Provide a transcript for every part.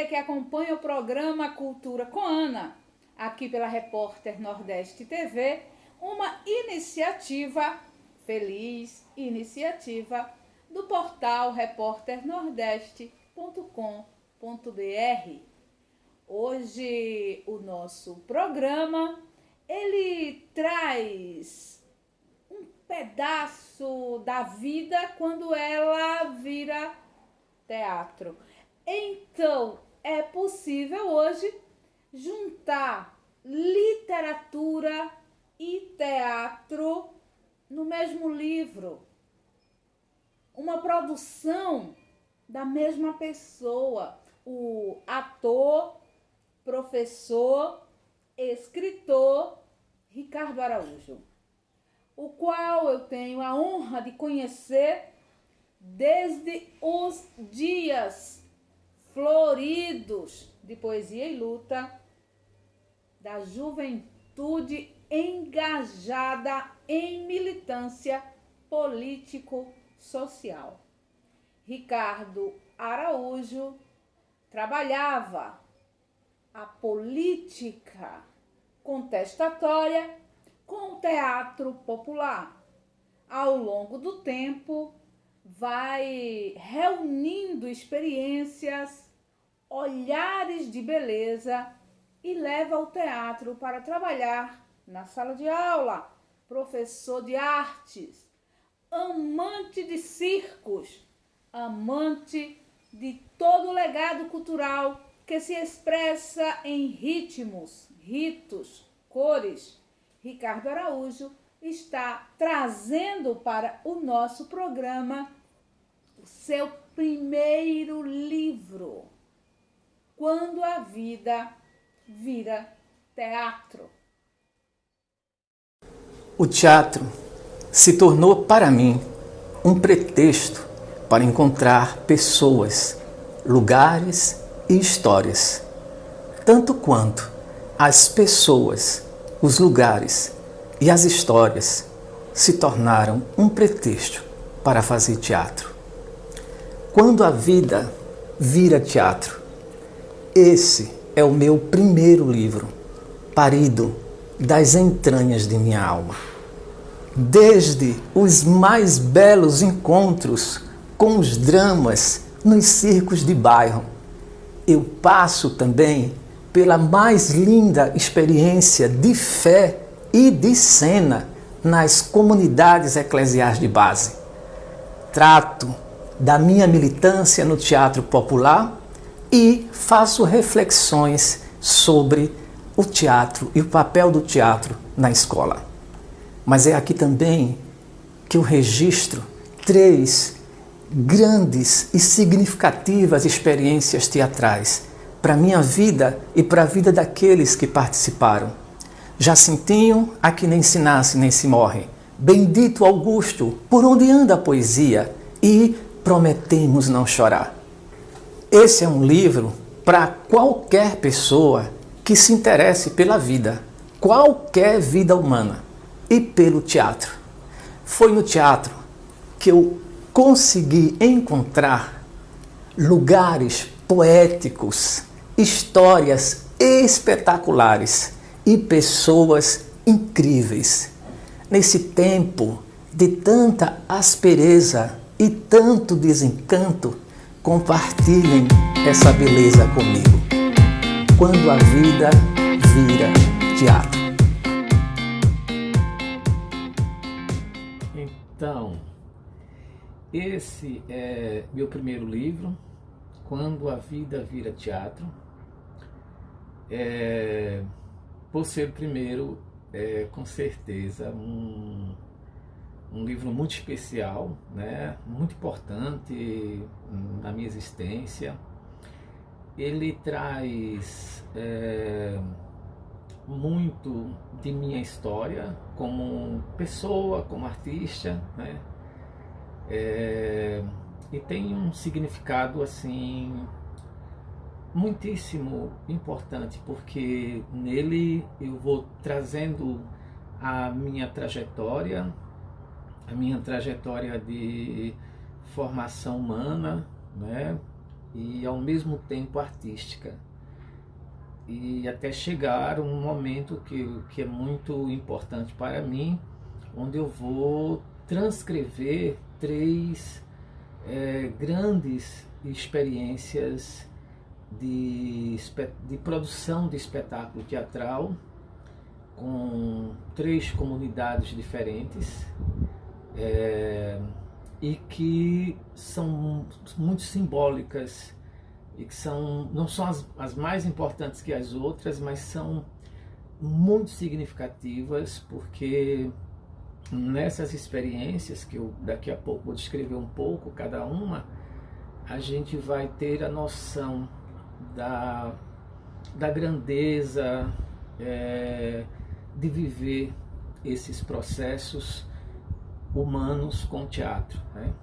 que acompanha o programa Cultura com Ana, aqui pela Repórter Nordeste TV, uma iniciativa, feliz iniciativa, do portal repórternordeste.com.br. Hoje o nosso programa, ele traz um pedaço da vida quando ela vira teatro. Então, é possível hoje juntar literatura e teatro no mesmo livro. Uma produção da mesma pessoa, o ator, professor, escritor Ricardo Araújo, o qual eu tenho a honra de conhecer desde os dias floridos de Poesia e Luta, da juventude engajada em militância político-social. Ricardo Araújo trabalhava a política contestatória com o teatro popular. Ao longo do tempo, vai reunindo experiências, olhares de beleza e leva o teatro para trabalhar na sala de aula, professor de artes, amante de circos, amante de todo o legado cultural que se expressa em ritmos, ritos, cores. Ricardo Araújo está trazendo para o nosso programa o seu primeiro livro, Quando a Vida Vira Teatro. O teatro se tornou para mim um pretexto para encontrar pessoas, lugares e histórias, tanto quanto as pessoas, os lugares e as histórias se tornaram um pretexto para fazer teatro. Quando a vida vira teatro, esse é o meu primeiro livro, parido das entranhas de minha alma. Desde os mais belos encontros com os dramas nos circos de bairro, eu passo também pela mais linda experiência de fé e de cena nas comunidades eclesiais de base. Trato da minha militância no teatro popular e faço reflexões sobre o teatro e o papel do teatro na escola. Mas é aqui também que eu registro 3 grandes e significativas experiências teatrais para a minha vida e para a vida daqueles que participaram. Jacintinho, a que nem se nasce nem se morre. Bendito Augusto, por onde anda a poesia? E Prometemos Não Chorar. Esse é um livro para qualquer pessoa que se interesse pela vida, qualquer vida humana, e pelo teatro. Foi no teatro que eu consegui encontrar lugares poéticos, histórias espetaculares e pessoas incríveis. Nesse tempo de tanta aspereza e tanto desencanto, compartilhem essa beleza comigo. Quando a vida vira teatro. Então, esse é meu primeiro livro, Quando a Vida Vira Teatro. Por ser o primeiro, com certeza um livro muito especial, né? Muito importante na minha existência. Ele traz muito de minha história como pessoa, como artista, né? E tem um significado assim muitíssimo importante, porque nele eu vou trazendo a minha trajetória de formação humana, né? e ao mesmo tempo artística. E até chegar um momento que é muito importante para mim, onde eu vou transcrever 3 grandes experiências de produção de espetáculo teatral com 3 comunidades diferentes, e que são muito simbólicas e que não são as mais importantes que as outras, mas são muito significativas, porque nessas experiências, que eu daqui a pouco vou descrever um pouco cada uma, a gente vai ter a noção da grandeza de viver esses processos humanos com o teatro, né?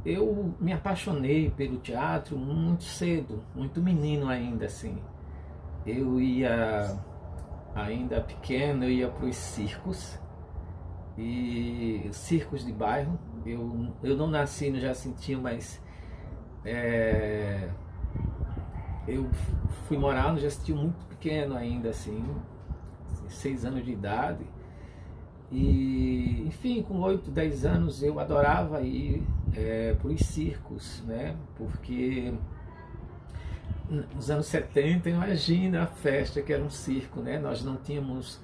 Eu me apaixonei pelo teatro muito cedo, muito menino ainda, assim. Eu ia, ainda pequeno, eu ia para os circos, e circos de bairro. Eu não nasci no Jacintinho, mas eu fui morar no Jacintinho muito pequeno ainda, assim, 6 anos de idade. E, enfim, com 8, 10 anos eu adorava ir para os circos, né? Porque nos anos 70, imagina a festa que era um circo, né? Nós não tínhamos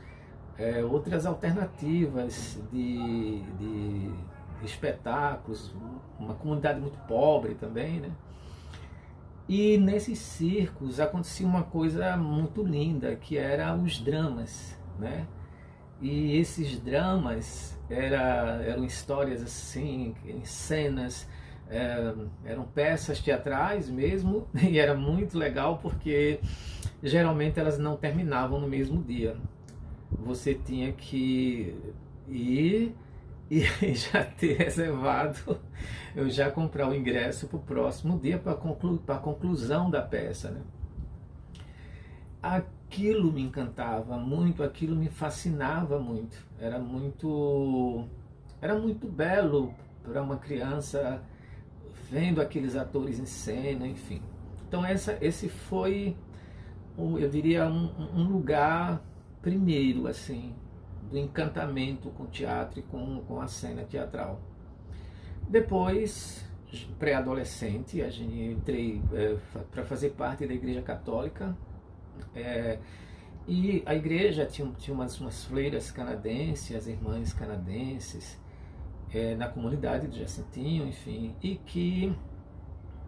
outras alternativas de espetáculos, uma comunidade muito pobre também, né? E nesses circos acontecia uma coisa muito linda, que era os dramas, né? E esses dramas eram histórias assim, em cenas, eram peças teatrais mesmo, e era muito legal porque geralmente elas não terminavam no mesmo dia. Você tinha que ir e já ter reservado, eu já comprar o ingresso para o próximo dia, para a conclusão da peça, né? Aquilo me encantava muito, aquilo me fascinava muito. Era muito belo para uma criança vendo aqueles atores em cena, enfim. Então esse foi, eu diria, um lugar primeiro, assim, do encantamento com o teatro e com a cena teatral. Depois, pré-adolescente, a gente entrei para fazer parte da Igreja Católica. E a igreja tinha umas freiras canadenses, as irmãs canadenses, na comunidade do Jacintinho, enfim, e que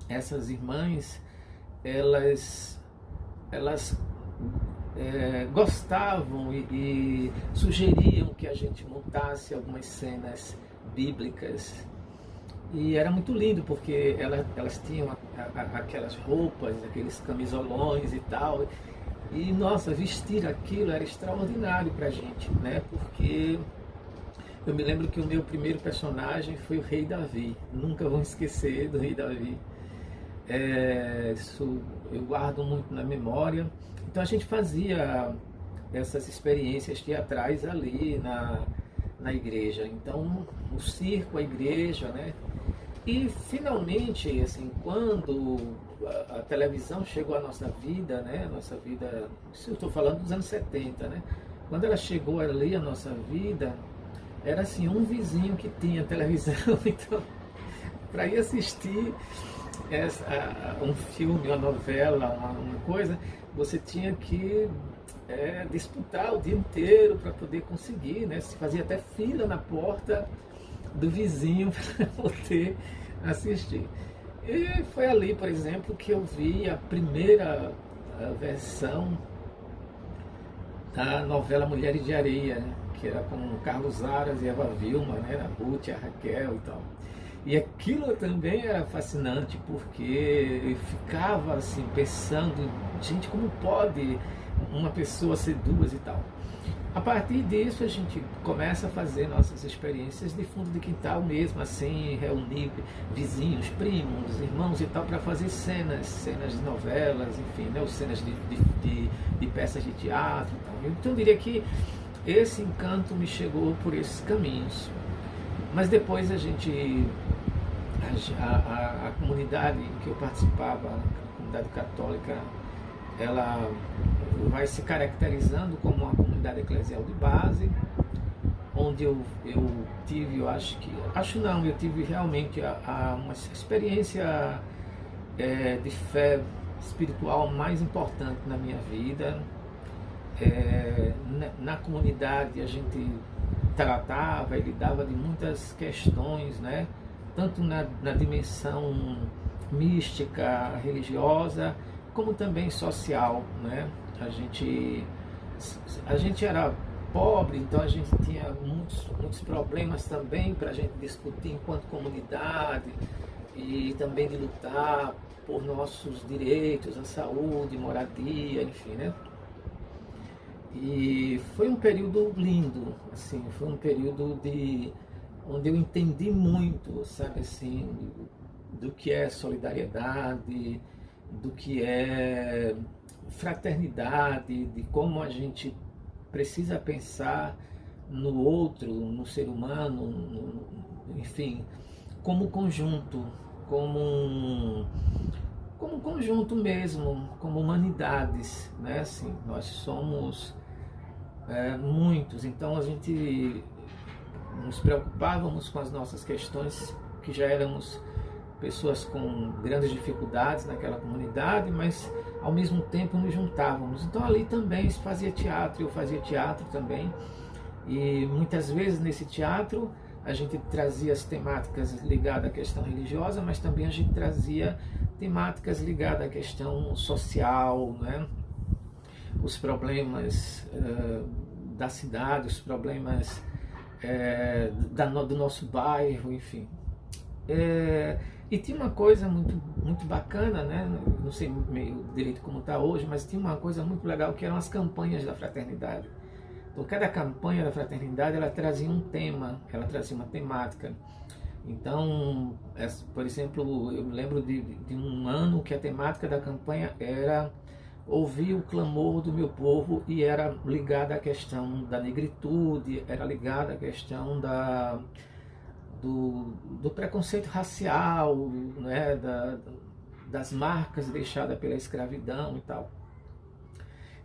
essas irmãs, elas gostavam e sugeriam que a gente montasse algumas cenas bíblicas. E era muito lindo, porque elas tinham aquelas roupas, aqueles camisolões e tal. E, nossa, vestir aquilo era extraordinário pra gente, né? Porque eu me lembro que o meu primeiro personagem foi o Rei Davi. Nunca vou esquecer do Rei Davi. Isso eu guardo muito na memória. Então a gente fazia essas experiências teatrais ali na igreja. Então, o circo, a igreja, né? E finalmente, assim, quando a televisão chegou à nossa vida, né? Nossa vida, isso eu estou falando dos anos 70, né? Quando ela chegou ali à nossa vida, era assim, um vizinho que tinha televisão, então, para ir assistir um filme, uma novela, uma coisa, você tinha que disputar o dia inteiro para poder conseguir, né? Se fazia até fila na porta do vizinho para poder assistir. E foi ali, por exemplo, que eu vi a primeira versão da novela Mulheres de Areia, né? Que era com Carlos Aras e Eva Vilma, né? A Ruth, a Raquel e tal. E aquilo também era fascinante, porque eu ficava assim pensando, gente, como pode uma pessoa ser duas e tal. A partir disso a gente começa a fazer nossas experiências de fundo de quintal mesmo, assim, reunir vizinhos, primos, irmãos e tal, para fazer cenas de novelas, enfim, né, ou cenas de peças de teatro e tal. Então eu diria que esse encanto me chegou por esses caminhos. Mas depois a gente a comunidade em que eu participava, a comunidade católica, ela vai se caracterizando como uma comunidade eclesial de base, onde eu tive, eu tive realmente uma experiência de fé espiritual mais importante na minha vida. Na comunidade a gente tratava e lidava de muitas questões, né? Tanto na dimensão mística, religiosa, como também social, né? A gente era pobre, então a gente tinha muitos problemas também para a gente discutir enquanto comunidade e também de lutar por nossos direitos, a saúde, moradia, enfim, né? E foi um período lindo, assim, foi um período onde eu entendi muito, sabe, assim, do que é solidariedade, do que é fraternidade, de como a gente precisa pensar no outro, no ser humano, enfim, como conjunto, como conjunto mesmo, como humanidades, né? Assim, nós somos muitos, então a gente nos preocupávamos com as nossas questões, que já éramos pessoas com grandes dificuldades naquela comunidade, mas ao mesmo tempo nos juntávamos. Então ali também se fazia teatro, eu fazia teatro também, e muitas vezes nesse teatro a gente trazia as temáticas ligadas à questão religiosa, mas também a gente trazia temáticas ligadas à questão social, né? Os problemas da cidade, os problemas do nosso bairro, enfim. E tinha uma coisa muito bacana, né? Não sei meio direito como está hoje, mas tinha uma coisa muito legal que eram as campanhas da fraternidade. Então, cada campanha da fraternidade ela trazia um tema, ela trazia uma temática. Então, por exemplo, eu me lembro de um ano que a temática da campanha era ouvir o clamor do meu povo, e era ligada à questão da negritude, era ligada à questão do preconceito racial, né, das marcas deixadas pela escravidão e tal.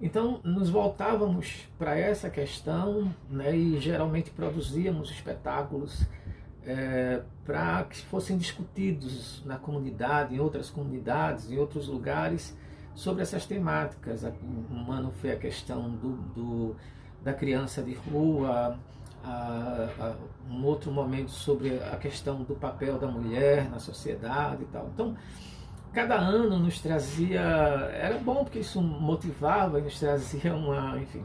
Então, nos voltávamos para essa questão, né, e geralmente produzíamos espetáculos para que fossem discutidos na comunidade, em outras comunidades, em outros lugares, sobre essas temáticas. Um ano foi a questão da criança de rua, um outro momento sobre a questão do papel da mulher na sociedade e tal. Então, cada ano nos trazia, era bom porque isso motivava e nos trazia enfim.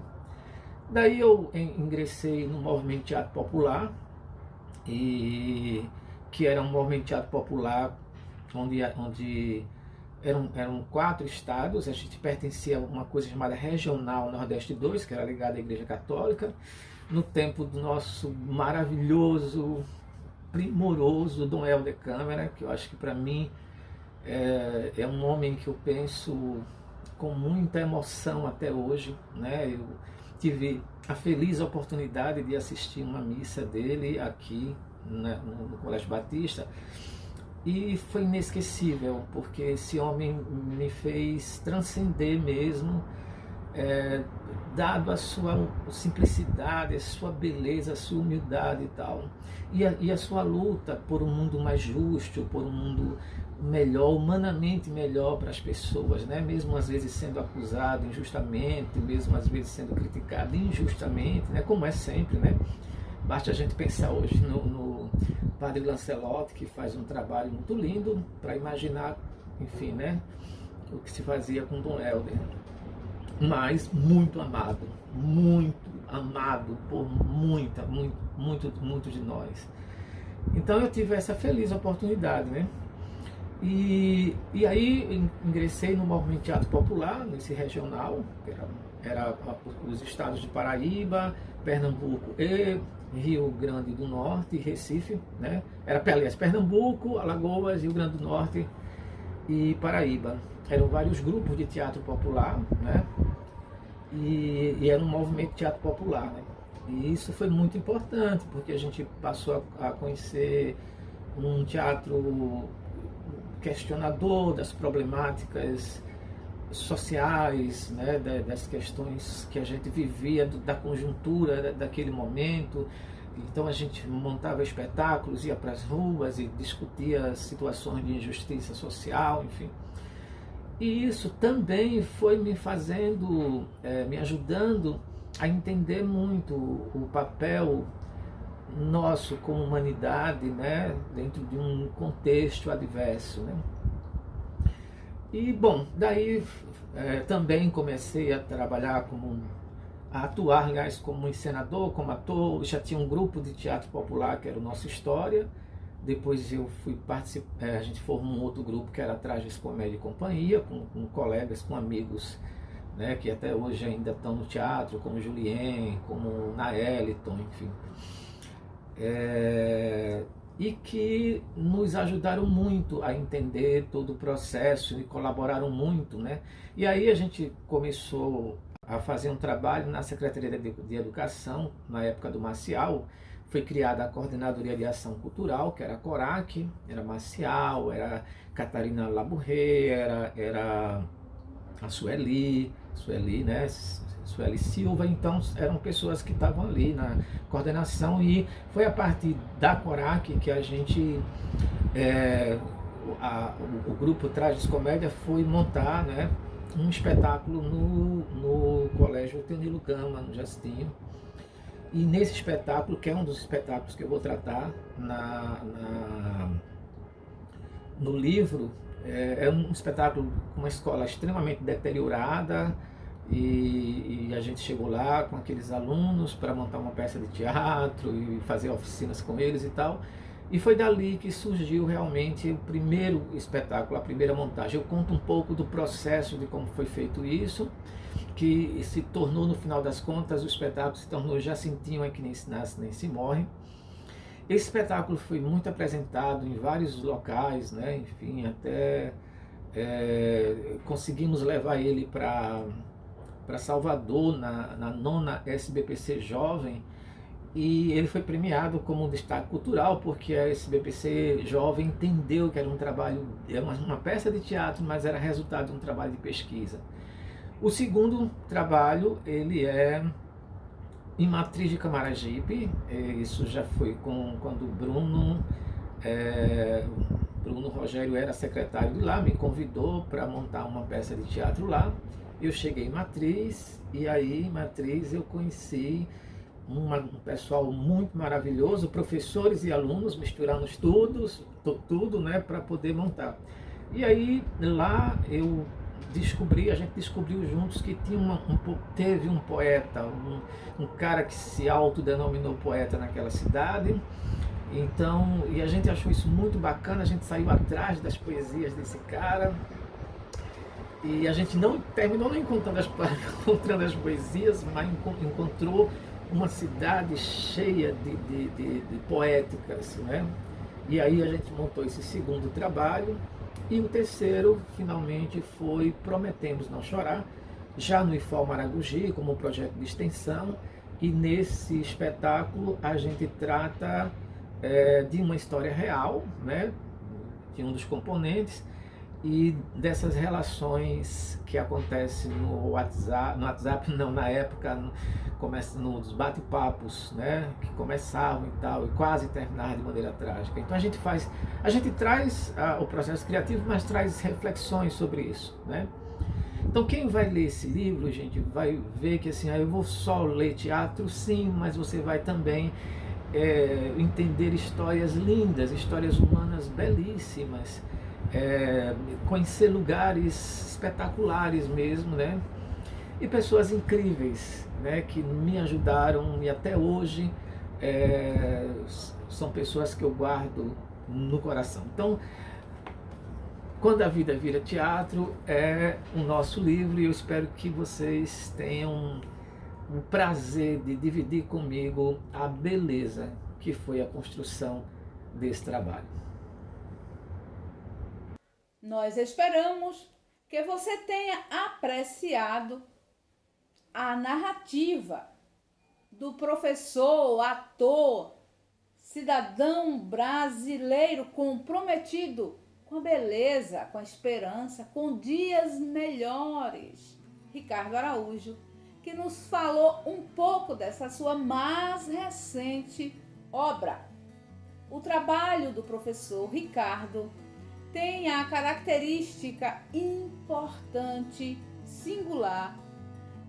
Daí eu ingressei no movimento Teatro Popular, que era um movimento Teatro Popular onde eram 4 estados. A gente pertencia a uma coisa chamada Regional Nordeste 2, que era ligada à Igreja Católica, no tempo do nosso maravilhoso, primoroso Dom Helder Câmara, que eu acho que para mim é um homem que eu penso com muita emoção até hoje, né? Eu tive a feliz oportunidade de assistir uma missa dele aqui no Colégio Batista, e foi inesquecível, porque esse homem me fez transcender mesmo, dado a sua simplicidade, a sua beleza, a sua humildade e tal, e a sua luta por um mundo mais justo, por um mundo melhor, humanamente melhor para as pessoas, né? Mesmo às vezes sendo acusado injustamente, mesmo às vezes sendo criticado injustamente, né? Como é sempre, né? Basta a gente pensar hoje no Padre Lancelotti, que faz um trabalho muito lindo, para imaginar, enfim, né, o que se fazia com Dom Helder. Mas muito amado por muito de nós. Então eu tive essa feliz oportunidade, né? E aí ingressei no movimento Teatro Popular, nesse regional, que era os estados de Paraíba, Pernambuco e Rio Grande do Norte e Recife, né? Aliás, Pernambuco, Alagoas, Rio Grande do Norte e Paraíba. Eram vários grupos de teatro popular, né? E era um movimento de teatro popular, né? E isso foi muito importante, porque a gente passou a conhecer um teatro questionador das problemáticas sociais, né, das questões que a gente vivia, da conjuntura daquele momento. Então a gente montava espetáculos, ia para as ruas e discutia situações de injustiça social, enfim. E isso também foi me fazendo, me ajudando a entender muito o papel nosso como humanidade, né, dentro de um contexto adverso, né. E bom, daí também comecei a trabalhar a atuar, aliás, como encenador, como ator. Já tinha um grupo de teatro popular que era o Nossa História. Depois eu fui participar, a gente formou um outro grupo que era Trajes Comédia e Companhia, com colegas, com amigos, né, que até hoje ainda estão no teatro, como Julien, como Naeliton, enfim. E que nos ajudaram muito a entender todo o processo e colaboraram muito, né? E aí a gente começou a fazer um trabalho na Secretaria de Educação, na época do Marcial. Foi criada a Coordenadoria de Ação Cultural, que era a CORAC, era Marcial, era Catarina Labourré, era a Sueli, né? Sueli Silva. Então eram pessoas que estavam ali na coordenação, e foi a partir da CORAC que a gente, o grupo Trajes Comédia foi montar, né, um espetáculo no Colégio Teonilo Gama, no Jastinho. E nesse espetáculo, que é um dos espetáculos que eu vou tratar no livro, é um espetáculo com uma escola extremamente deteriorada, e a gente chegou lá com aqueles alunos para montar uma peça de teatro e fazer oficinas com eles e tal. E foi dali que surgiu realmente o primeiro espetáculo, a primeira montagem. Eu conto um pouco do processo de como foi feito isso, que se tornou, no final das contas, o espetáculo se tornou Já Sentiam É Que Nem Se Nasce Nem Se Morre. Esse espetáculo foi muito apresentado em vários locais, né? Enfim, até conseguimos levar ele para Salvador, na nona SBPC Jovem, e ele foi premiado como um destaque cultural, porque a SBPC Jovem entendeu que era um trabalho, era uma peça de teatro, mas era resultado de um trabalho de pesquisa. O segundo trabalho, ele é em Matriz de Camaragibe. Isso já foi quando o Bruno Rogério era secretário de lá, me convidou para montar uma peça de teatro lá. Eu cheguei em Matriz, e aí em Matriz eu conheci um pessoal muito maravilhoso, professores e alunos, misturamos tudo, né, para poder montar. E aí lá a gente descobriu juntos que teve um poeta, um cara que se autodenominou poeta naquela cidade. Então, e a gente achou isso muito bacana, a gente saiu atrás das poesias desse cara, e a gente não terminou não encontrando as poesias, mas encontrou uma cidade cheia de poéticas, né? E aí a gente montou esse segundo trabalho. E o terceiro, finalmente, foi Prometemos Não Chorar, já no IFOL Maragogi, como um projeto de extensão. E nesse espetáculo a gente trata de uma história real, né, de um dos componentes, e dessas relações que acontecem no WhatsApp não, na época, nos bate-papos, né, que começavam e tal, e quase terminavam de maneira trágica. Então a gente traz o processo criativo, mas traz reflexões sobre isso, né. Então quem vai ler esse livro, gente, vai ver que assim, eu vou só ler teatro, sim, mas você vai também entender histórias lindas, histórias humanas belíssimas, conhecer lugares espetaculares mesmo, né? E pessoas incríveis, né, que me ajudaram, e até hoje são pessoas que eu guardo no coração. Então, Quando a Vida Vira Teatro é o nosso livro, e eu espero que vocês tenham o prazer de dividir comigo a beleza que foi a construção desse trabalho. Nós esperamos que você tenha apreciado a narrativa do professor, ator cidadão brasileiro comprometido com a beleza, com a esperança, com dias melhores. Ricardo Araújo, que nos falou um pouco dessa sua mais recente obra. O trabalho do professor Ricardo tem a característica importante, singular,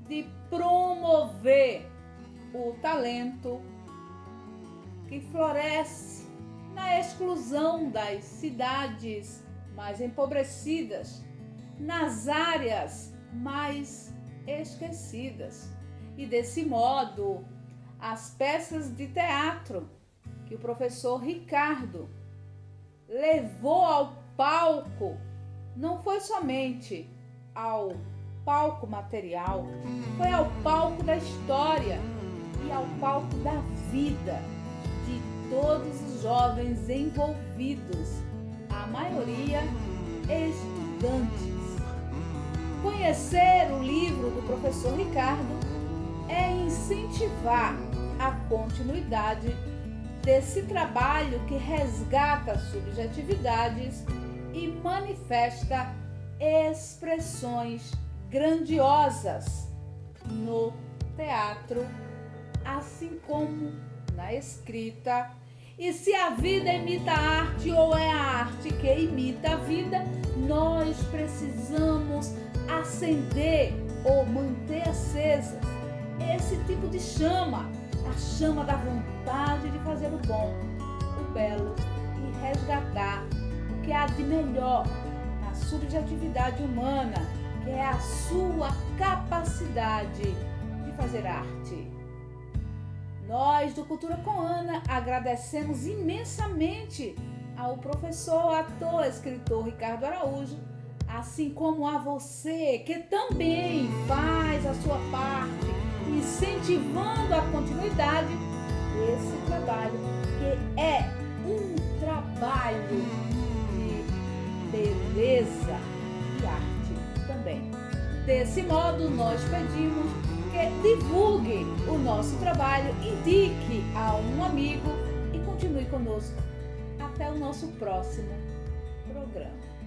de promover o talento que floresce na exclusão das cidades mais empobrecidas, nas áreas mais esquecidas. E desse modo, as peças de teatro que o professor Ricardo levou ao palco não foi somente ao palco material, foi ao palco da história e ao palco da vida de todos os jovens envolvidos, a maioria estudantes. Conhecer o livro do professor Ricardo é incentivar a continuidade desse trabalho que resgata subjetividades e manifesta expressões grandiosas no teatro, assim como na escrita. E se a vida imita a arte ou é a arte que imita a vida, nós precisamos acender ou manter acesa esse tipo de chama, a chama da vontade de fazer o bom, o belo e resgatar o que há de melhor na subjetividade humana, que é a sua capacidade de fazer arte. Nós do Cultura com Ana agradecemos imensamente ao professor, ator, escritor Ricardo Araújo, assim como a você que também faz a sua parte, incentivando a continuidade desse trabalho, que é um trabalho de beleza e arte também. Desse modo, nós pedimos que divulgue o nosso trabalho, indique a um amigo e continue conosco até o nosso próximo programa.